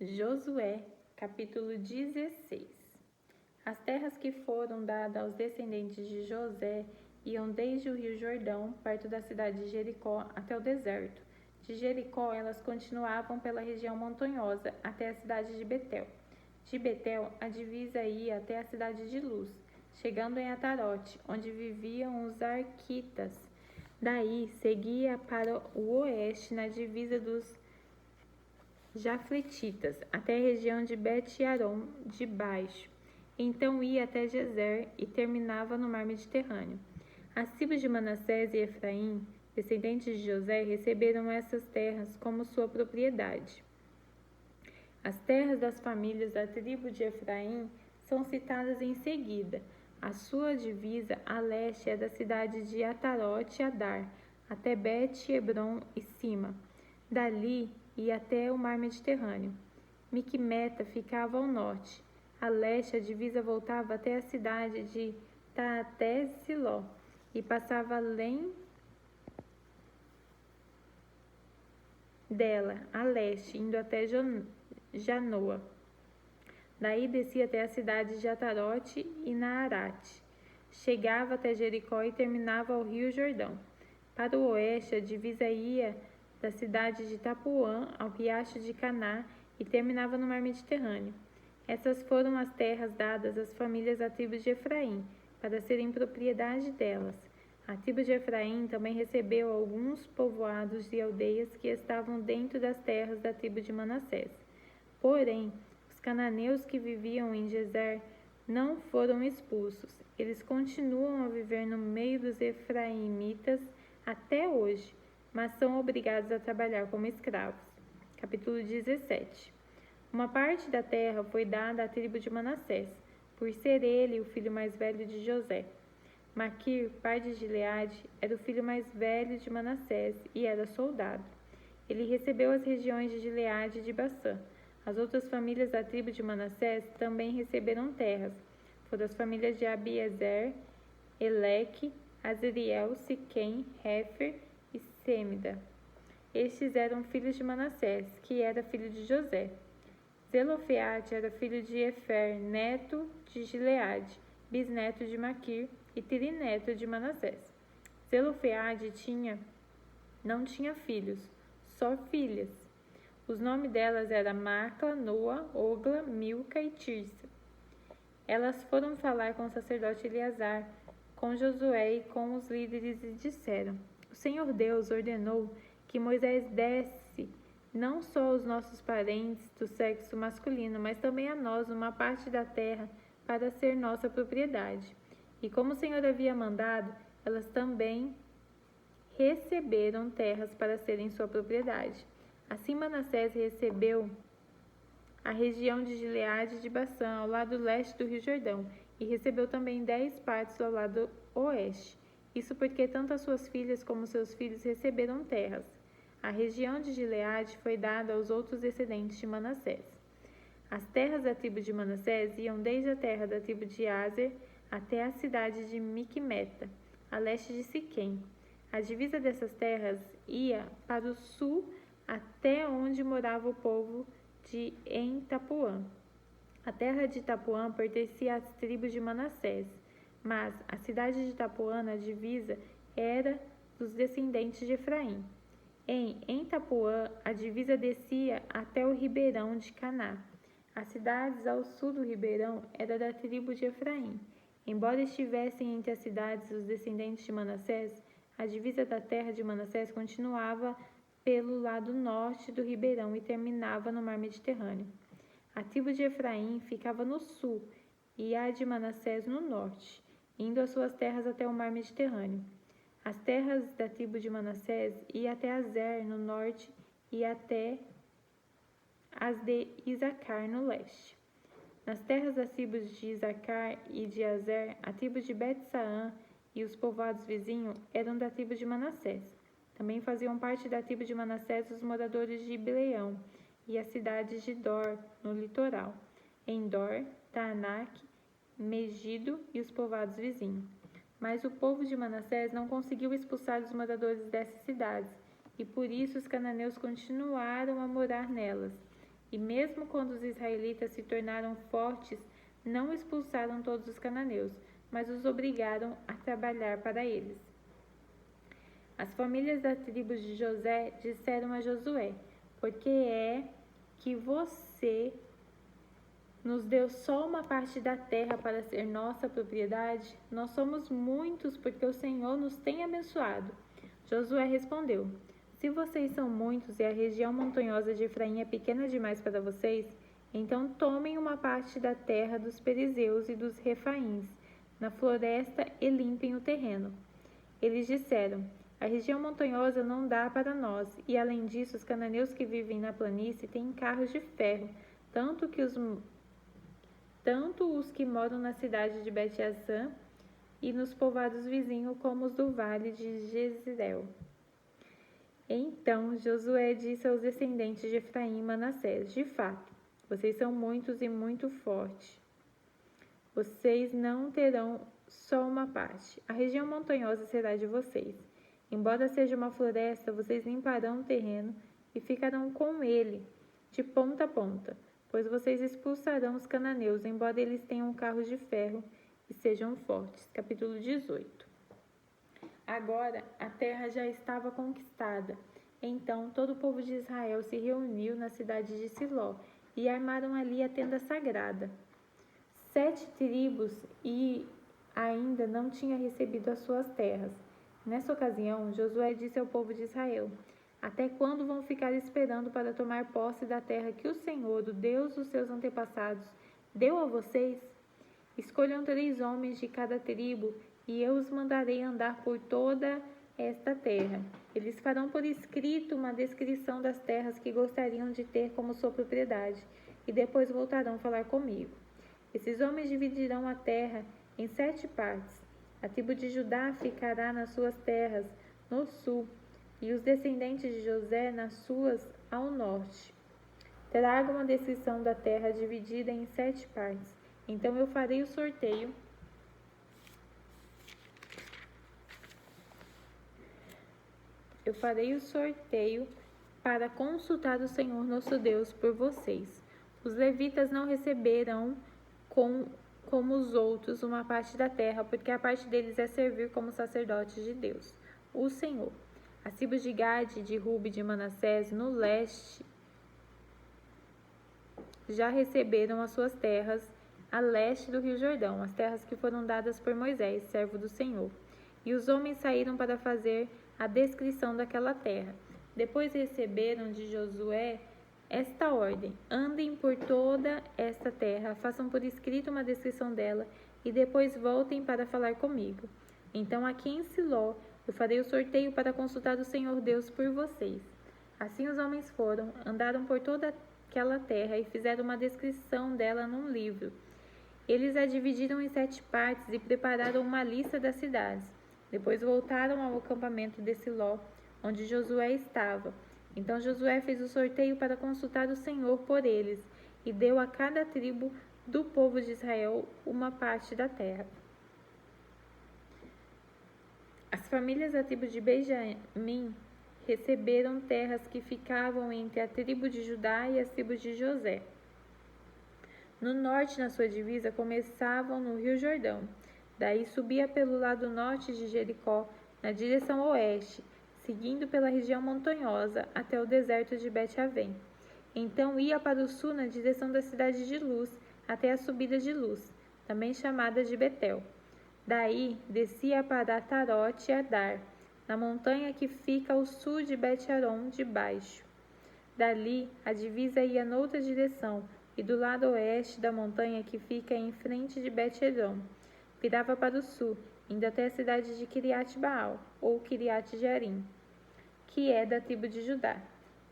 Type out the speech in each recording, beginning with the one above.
Josué, capítulo 16. As terras que foram dadas aos descendentes de José iam desde o rio Jordão, perto da cidade de Jericó, até o deserto. De Jericó, elas continuavam pela região montanhosa até a cidade de Betel. De Betel, a divisa ia até a cidade de Luz, chegando em Atarote, onde viviam os arquitas. Daí, seguia para o oeste, na divisa dos Jafletitas, até a região de Bet-Aron de baixo. Então ia até Gezer e terminava no mar Mediterrâneo. As tribos de Manassés e Efraim, descendentes de José, receberam essas terras como sua propriedade. As terras das famílias da tribo de Efraim são citadas em seguida. A sua divisa a leste é da cidade de Atarote e Adar, até Bet-Hebron e Sima. Dali ia até o mar Mediterrâneo. Miquimeta ficava ao norte. A leste, a divisa voltava até a cidade de Taaté-Siló e passava além dela, a leste, indo até Janoa. Daí descia até a cidade de Atarote e Naarate. Chegava até Jericó e terminava ao rio Jordão. Para o oeste, a divisa ia da cidade de Tapuã ao riacho de Caná e terminava no mar Mediterrâneo. Essas foram as terras dadas às famílias da tribo de Efraim, para serem propriedade delas. A tribo de Efraim também recebeu alguns povoados e aldeias que estavam dentro das terras da tribo de Manassés. Porém, os cananeus que viviam em Gezer não foram expulsos. Eles continuam a viver no meio dos efraimitas até hoje, mas são obrigados a trabalhar como escravos. Capítulo 17. Uma parte da terra foi dada à tribo de Manassés, por ser ele o filho mais velho de José. Maquir, pai de Gileade, era o filho mais velho de Manassés e era soldado. Ele recebeu as regiões de Gileade e de Bassã. As outras famílias da tribo de Manassés também receberam terras. Foram as famílias de Abiezer, Eleque, Azriel, Siquém, Hefer e Sêmida. Estes eram filhos de Manassés, que era filho de José. Zelofeate era filho de Efer, neto de Gileade, bisneto de Maquir e trineto de Manassés. Zelofeade não tinha filhos, só filhas. Os nomes delas eram Macla, Noa, Ogla, Milca e Tirsa. Elas foram falar com o sacerdote Eleazar, com Josué e com os líderes e disseram: O Senhor Deus ordenou que Moisés desse não só aos nossos parentes do sexo masculino, mas também a nós uma parte da terra para ser nossa propriedade. E como o Senhor havia mandado, elas também receberam terras para serem sua propriedade. Assim Manassés recebeu a região de Gileade e de Bassã, ao lado leste do rio Jordão, e recebeu também 10 partes ao lado oeste. Isso porque tanto as suas filhas como seus filhos receberam terras. A região de Gileade foi dada aos outros descendentes de Manassés. As terras da tribo de Manassés iam desde a terra da tribo de Aser até a cidade de Miquimeta, a leste de Siquém. A divisa dessas terras ia para o sul até onde morava o povo de Entapuã. A terra de Itapuã pertencia às tribos de Manassés, mas a cidade de Itapuã, na divisa, era dos descendentes de Efraim. Em Entapuã, a divisa descia até o ribeirão de Caná. As cidades ao sul do ribeirão eram da tribo de Efraim. Embora estivessem entre as cidades os descendentes de Manassés, a divisa da terra de Manassés continuava pelo lado norte do ribeirão e terminava no mar Mediterrâneo. A tribo de Efraim ficava no sul e a de Manassés no norte, indo às suas terras até o mar Mediterrâneo. As terras da tribo de Manassés iam até Azer no norte e até as de Isacar no leste. Nas terras das tribos de Isacar e de Azer, a tribo de Bet-Saã e os povoados vizinhos eram da tribo de Manassés. Também faziam parte da tribo de Manassés os moradores de Bileão e as cidades de Dor, no litoral, Endor, Taanak, Megido e os povoados vizinhos. Mas o povo de Manassés não conseguiu expulsar os moradores dessas cidades, e por isso os cananeus continuaram a morar nelas. E mesmo quando os israelitas se tornaram fortes, não expulsaram todos os cananeus, mas os obrigaram a trabalhar para eles. As famílias das tribos de José disseram a Josué: por que é que você nos deu só uma parte da terra para ser nossa propriedade? Nós somos muitos porque o Senhor nos tem abençoado. Josué respondeu: se vocês são muitos e a região montanhosa de Efraim é pequena demais para vocês, então tomem uma parte da terra dos perizeus e dos refaíns, na floresta, e limpem o terreno. Eles disseram: a região montanhosa não dá para nós, e além disso, os cananeus que vivem na planície têm carros de ferro, tanto os que moram na cidade de Bet-Azã e nos povoados vizinhos, como os do vale de Jezreel. Então Josué disse aos descendentes de Efraim e Manassés: de fato, vocês são muitos e muito fortes. Vocês não terão só uma parte. A região montanhosa será de vocês. Embora seja uma floresta, vocês limparão o terreno e ficarão com ele, de ponta a ponta, pois vocês expulsarão os cananeus, embora eles tenham carros de ferro e sejam fortes. Capítulo 18. Agora a terra já estava conquistada. Então todo o povo de Israel se reuniu na cidade de Siló e armaram ali a tenda sagrada. 7 tribos ainda não tinham recebido as suas terras. Nessa ocasião, Josué disse ao povo de Israel: até quando vão ficar esperando para tomar posse da terra que o Senhor, o Deus dos seus antepassados, deu a vocês? Escolham 3 homens de cada tribo e eu os mandarei andar por toda esta terra. Eles farão por escrito uma descrição das terras que gostariam de ter como sua propriedade e depois voltarão falar comigo. Esses homens dividirão a terra em 7 partes. A tribo de Judá ficará nas suas terras no sul e os descendentes de José nas suas ao norte. Traga uma descrição da terra dividida em 7 partes. Então eu farei o sorteio para consultar o Senhor nosso Deus por vocês. Os levitas não receberão como os outros uma parte da terra, porque a parte deles é servir como sacerdotes de Deus, o Senhor. As tribos de Gade, de Ruben e de Manassés, no leste, já receberam as suas terras a leste do rio Jordão, as terras que foram dadas por Moisés, servo do Senhor. E os homens saíram para fazer a descrição daquela terra. Depois receberam de Josué esta ordem: andem por toda esta terra, façam por escrito uma descrição dela e depois voltem para falar comigo. Então aqui em Siló eu farei o sorteio para consultar o Senhor Deus por vocês. Assim os homens foram, andaram por toda aquela terra e fizeram uma descrição dela num livro. Eles a dividiram em 7 partes e prepararam uma lista das cidades. Depois voltaram ao acampamento de Siló, onde Josué estava. Então Josué fez o sorteio para consultar o Senhor por eles e deu a cada tribo do povo de Israel uma parte da terra. As famílias da tribo de Benjamim receberam terras que ficavam entre a tribo de Judá e as tribos de José. No norte, na sua divisa, começavam no rio Jordão. Daí subia pelo lado norte de Jericó, na direção oeste, seguindo pela região montanhosa até o deserto de Bet-Avém. Então ia para o sul na direção da cidade de Luz, até a subida de Luz, também chamada de Betel. Daí descia para Atarote e Adar, na montanha que fica ao sul de Bet-Aron de baixo. Dali a divisa ia noutra direção, e do lado oeste da montanha que fica em frente de Bet-Edom, virava para o sul, indo até a cidade de Kiriat-Baal, ou Kiriat-Jearim, que é da tribo de Judá.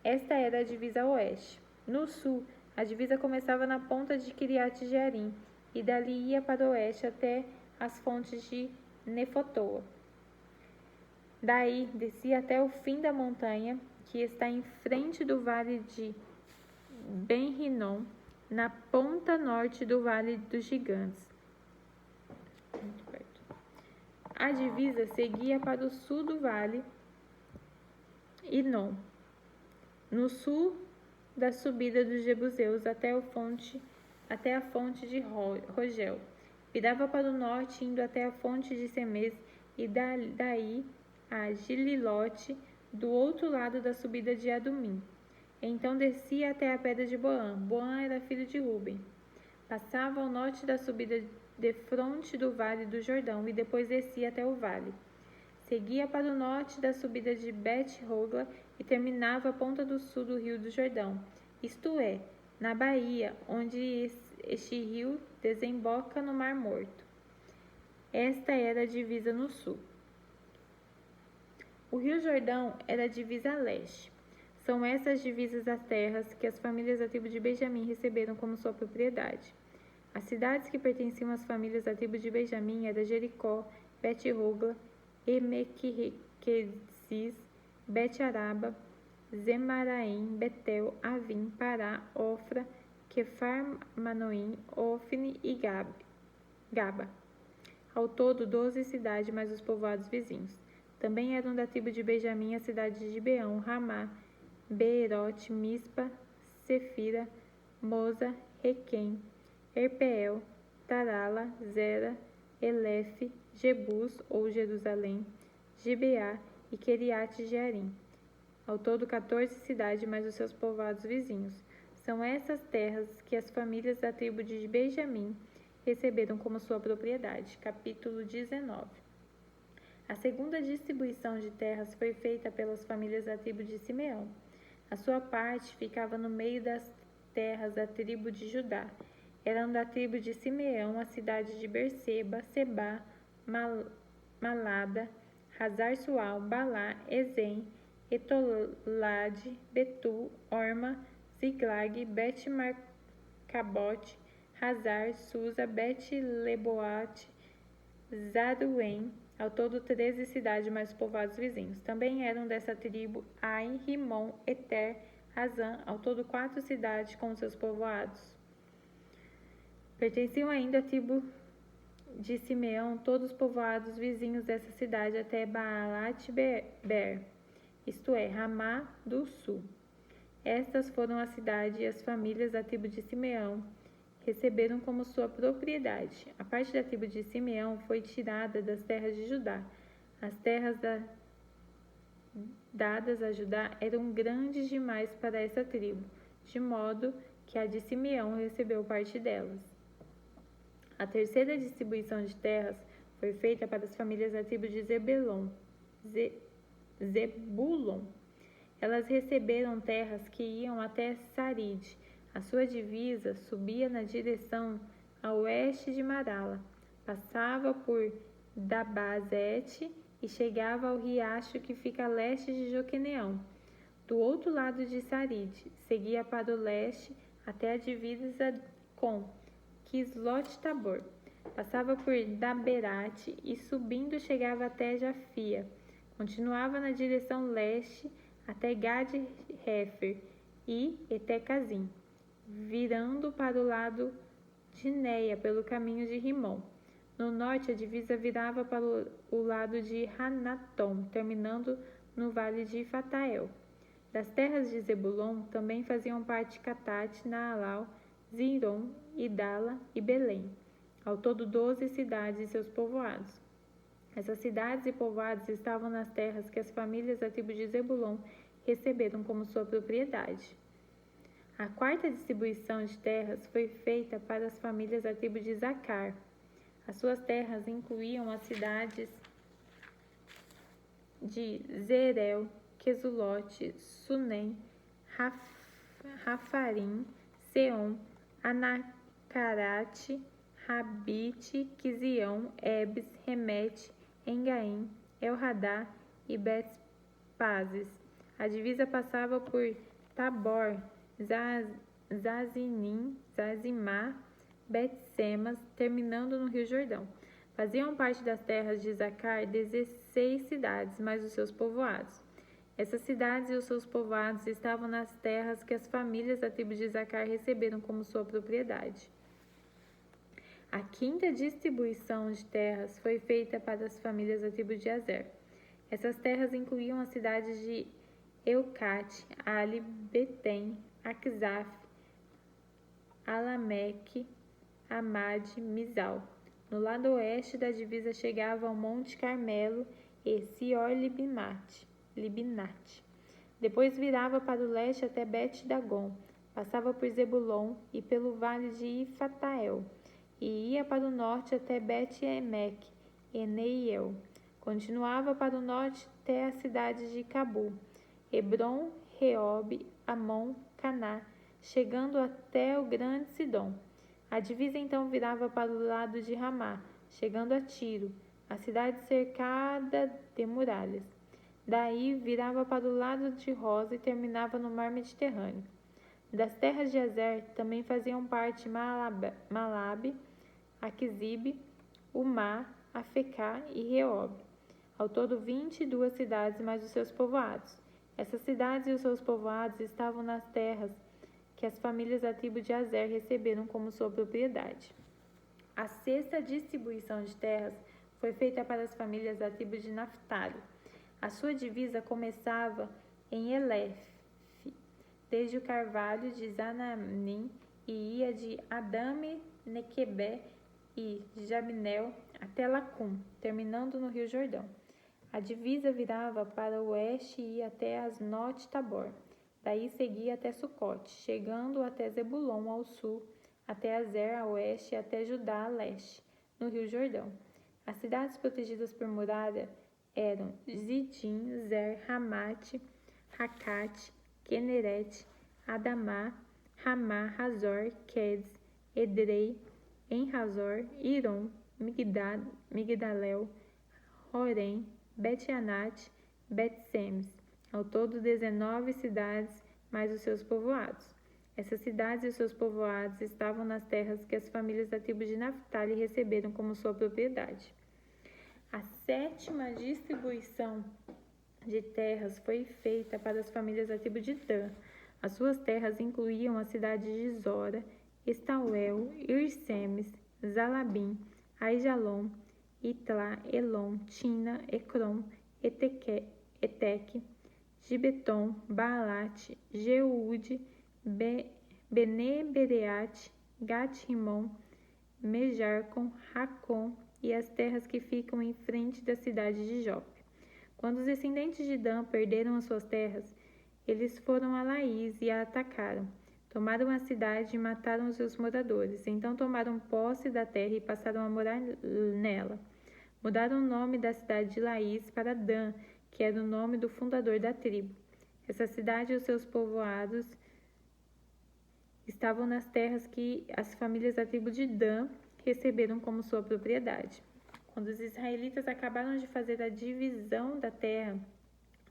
Esta era a divisa oeste. No sul, a divisa começava na ponta de Kiriat-Jearim, e dali ia para o oeste até as fontes de Nefotoa. Daí descia até o fim da montanha, que está em frente do vale de Ben-Rinom, na ponta norte do Vale dos Gigantes. Muito perto. A divisa seguia para o sul do Vale Inom. No sul da subida dos jebuseus até a fonte de Rogel. Virava para o norte, indo até a fonte de Semes, e daí a Gililote, do outro lado da subida de Adumim. Então descia até a pedra de Boã. Boã era filho de Ruben. Passava ao norte da subida defronte do vale do Jordão, e depois descia até o vale. Seguia para o norte da subida de Bet-Hogla e terminava a ponta do sul do rio do Jordão, isto é, na baía, onde este rio desemboca no Mar Morto. Esta era a divisa no sul. O rio Jordão era a divisa a leste. São essas divisas as terras que as famílias da tribo de Benjamim receberam como sua propriedade. As cidades que pertenciam às famílias da tribo de Benjamim eram Jericó, Bet-Hogla, Emequesis, Bet-Araba, Zemaraim, Betel, Avim, Pará, Ofra, Quefar-Manoim, Ofne e Gaba. Ao todo, 12 cidades, mais os povoados vizinhos. Também eram da tribo de Benjamim as cidades de Gibeão, Ramá, Beerote, Mispa, Sefira, Moza, Requém, Erpeel, Tarala, Zera, Elefe, Jebus ou Jerusalém, Gibeá e Queriate Jearim. Ao todo, 14 cidades, mais os seus povoados vizinhos. São essas terras que as famílias da tribo de Benjamim receberam como sua propriedade. Capítulo 19. A segunda distribuição de terras foi feita pelas famílias da tribo de Simeão. A sua parte ficava no meio das terras da tribo de Judá. Eram da tribo de Simeão a cidade de Berseba, Sebá, Malada, Hazar-Sual, Balá, Ezem, Etolade, Betu, Orma, Ziglag, Bet-Marcabote, Hazar, Susa, Bet-Leboate, Zaruém, ao todo 13 cidades mais povoados vizinhos. Também eram dessa tribo Ai, Rimon, Eter, Azã, ao todo 4 cidades com seus povoados. Pertenciam ainda à tribo de Simeão todos os povoados vizinhos dessa cidade até Baalat-Ber, isto é, Ramá do sul. Estas foram as cidades e as famílias da tribo de Simeão receberam como sua propriedade. A parte da tribo de Simeão foi tirada das terras de Judá. As terras dadas a Judá eram grandes demais para essa tribo, de modo que a de Simeão recebeu parte delas. A terceira distribuição de terras foi feita para as famílias da tribo de Zebulon. Elas receberam terras que iam até Sarid. A sua divisa subia na direção a oeste de Marala, passava por Dabazete e chegava ao riacho que fica a leste de Joqueneão. Do outro lado de Sarid, seguia para o leste até a divisa com Quislot-Tabor. Passava por Daberate e subindo chegava até Jafia. Continuava na direção leste até Gad-Hefer e Etecazim, virando para o lado de Neia pelo caminho de Rimon. No norte, a divisa virava para o lado de Hanatom, terminando no vale de Fatael. Das terras de Zebulon também faziam parte Catate, Naalal, Ziron, Idala e Belém. Ao todo 12 cidades e seus povoados. Essas cidades e povoados estavam nas terras que as famílias da tribo de Zebulon receberam como sua propriedade. A quarta distribuição de terras foi feita para as famílias da tribo de Zacar. As suas terras incluíam as cidades de Zerel, Quesulote, Sunem, Rafarim, Seom, Anacarate, Rabite, Quizião, Ebes, Remete, Engaim, El-Hadá e Bet-Pazes. A divisa passava por Tabor, Zazinim, Zazimá, Bet-Semas, terminando no Rio Jordão. Faziam parte das terras de Zacar 16 cidades, mais os seus povoados. Essas cidades e os seus povoados estavam nas terras que as famílias da tribo de Zacar receberam como sua propriedade. A quinta distribuição de terras foi feita para as famílias da tribo de Azer. Essas terras incluíam as cidades de Eucate, Ali, Betém, Aczaf, Alameque, Amad, Mizal. No lado oeste da divisa chegava ao Monte Carmelo e Sior-Libinate. Depois virava para o leste até Bet-Dagon, passava por Zebulon e pelo vale de Ifatael, e ia para o norte até Bet-Emeque e Neiel. Continuava para o norte até a cidade de Cabu, Hebron, Reob, Amon, Caná, chegando até o grande Sidom. A divisa então virava para o lado de Ramá, chegando a Tiro, a cidade cercada de muralhas. Daí virava para o lado de Rosa e terminava no mar Mediterrâneo. Das terras de Azer também faziam parte Malabe, Aquisibe, Umá, Afecá e Reob. Ao todo 22 cidades mais os seus povoados. Essas cidades e os seus povoados estavam nas terras que as famílias da tribo de Azer receberam como sua propriedade. A sexta distribuição de terras foi feita para as famílias da tribo de Naftali. A sua divisa começava em Elef, desde o carvalho de Zananim, e ia de Adame, Nequebé e Jabnel até Lacum, terminando no Rio Jordão. A divisa virava para o oeste e ia até Asnote Tabor. Daí seguia até Sucote, chegando até Zebulon ao sul, até Azer a oeste e até Judá a leste, no Rio Jordão. As cidades protegidas por muralha eram Zidim, Zer, Ramate, Racate, Keneret, Adamá, Ramá, Razor, Quedes, Edrei, Enrazor, Iron, Migdalel, Horém, Bet-Anate, Bet-Semes. Ao todo 19 cidades, mais os seus povoados. Essas cidades e os seus povoados estavam nas terras que as famílias da tribo de Naftali receberam como sua propriedade. A sétima distribuição de terras foi feita para as famílias da tribo de Dan. As suas terras incluíam a cidade de Zora, Estauel, Irsemes, Zalabim, Aijalon, Itlá, Elon, Tina, Ecrom, Eteque, Gibeton, Baalat, Jeude, Bene-Bereate, Gat-Rimon, Mejarcon, Racon e as terras que ficam em frente da cidade de Jope. Quando os descendentes de Dan perderam as suas terras, eles foram a Laís e a atacaram. Tomaram a cidade e mataram os seus moradores. Então tomaram posse da terra e passaram a morar nela. Mudaram o nome da cidade de Laís para Dan, que era o nome do fundador da tribo. Essa cidade e os seus povoados estavam nas terras que as famílias da tribo de Dan receberam como sua propriedade. Quando os israelitas acabaram de fazer a divisão da terra,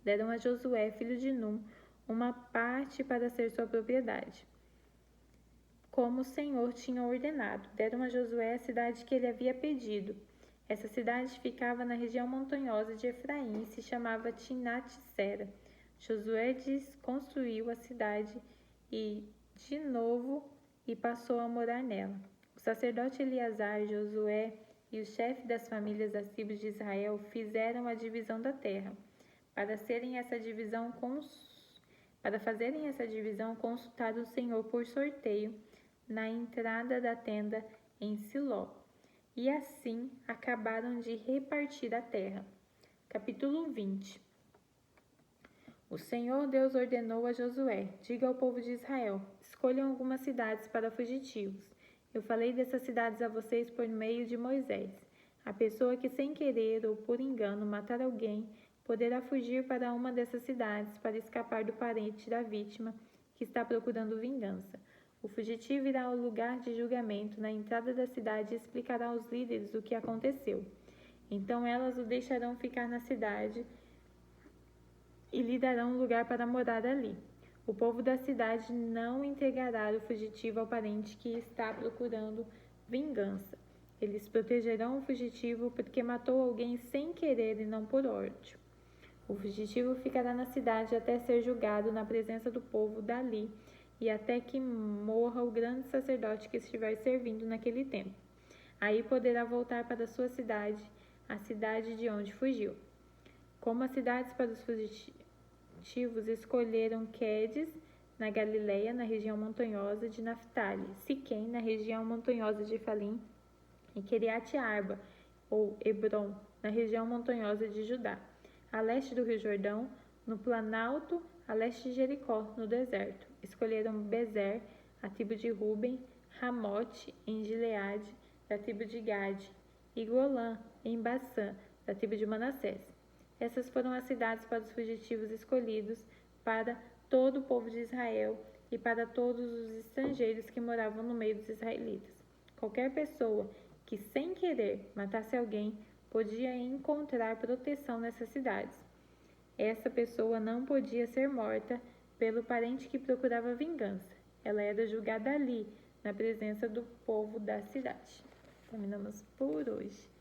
deram a Josué, filho de Num, uma parte para ser sua propriedade, como o Senhor tinha ordenado. Deram a Josué a cidade que ele havia pedido. Essa cidade ficava na região montanhosa de Efraim e se chamava Timnat-Sera. Josué desconstruiu a cidade de novo e passou a morar nela. O sacerdote Eleazar, Josué e os chefes das famílias das tribos de Israel fizeram a divisão da terra. Para fazerem essa divisão, consultaram o Senhor por sorteio na entrada da tenda em Siló. E assim acabaram de repartir a terra. Capítulo 20. O Senhor Deus ordenou a Josué: diga ao povo de Israel, escolham algumas cidades para fugitivos. Eu falei dessas cidades a vocês por meio de Moisés. A pessoa que sem querer ou por engano matar alguém poderá fugir para uma dessas cidades para escapar do parente da vítima que está procurando vingança. O fugitivo irá ao lugar de julgamento na entrada da cidade e explicará aos líderes o que aconteceu. Então elas o deixarão ficar na cidade e lhe darão um lugar para morar ali. O povo da cidade não entregará o fugitivo ao parente que está procurando vingança. Eles protegerão o fugitivo porque matou alguém sem querer e não por ódio. O fugitivo ficará na cidade até ser julgado na presença do povo dali e até que morra o grande sacerdote que estiver servindo naquele tempo. Aí poderá voltar para sua cidade, a cidade de onde fugiu. Como as cidades para os fugitivos escolheram Quedes, na Galileia, na região montanhosa de Naftali, Siquém, na região montanhosa de Efalim, e Quiriate Arba, ou Hebrom, na região montanhosa de Judá, a leste do Rio Jordão, no planalto, a leste de Jericó, no deserto. Escolheram Bezer, a tribo de Ruben, Ramote, em Gileade, da tribo de Gade, e Golã, em Bassã, da tribo de Manassés. Essas foram as cidades para os fugitivos escolhidos para todo o povo de Israel e para todos os estrangeiros que moravam no meio dos israelitas. Qualquer pessoa que, sem querer, matasse alguém, podia encontrar proteção nessas cidades. Essa pessoa não podia ser morta pelo parente que procurava vingança. Ela era julgada ali, na presença do povo da cidade. Terminamos por hoje.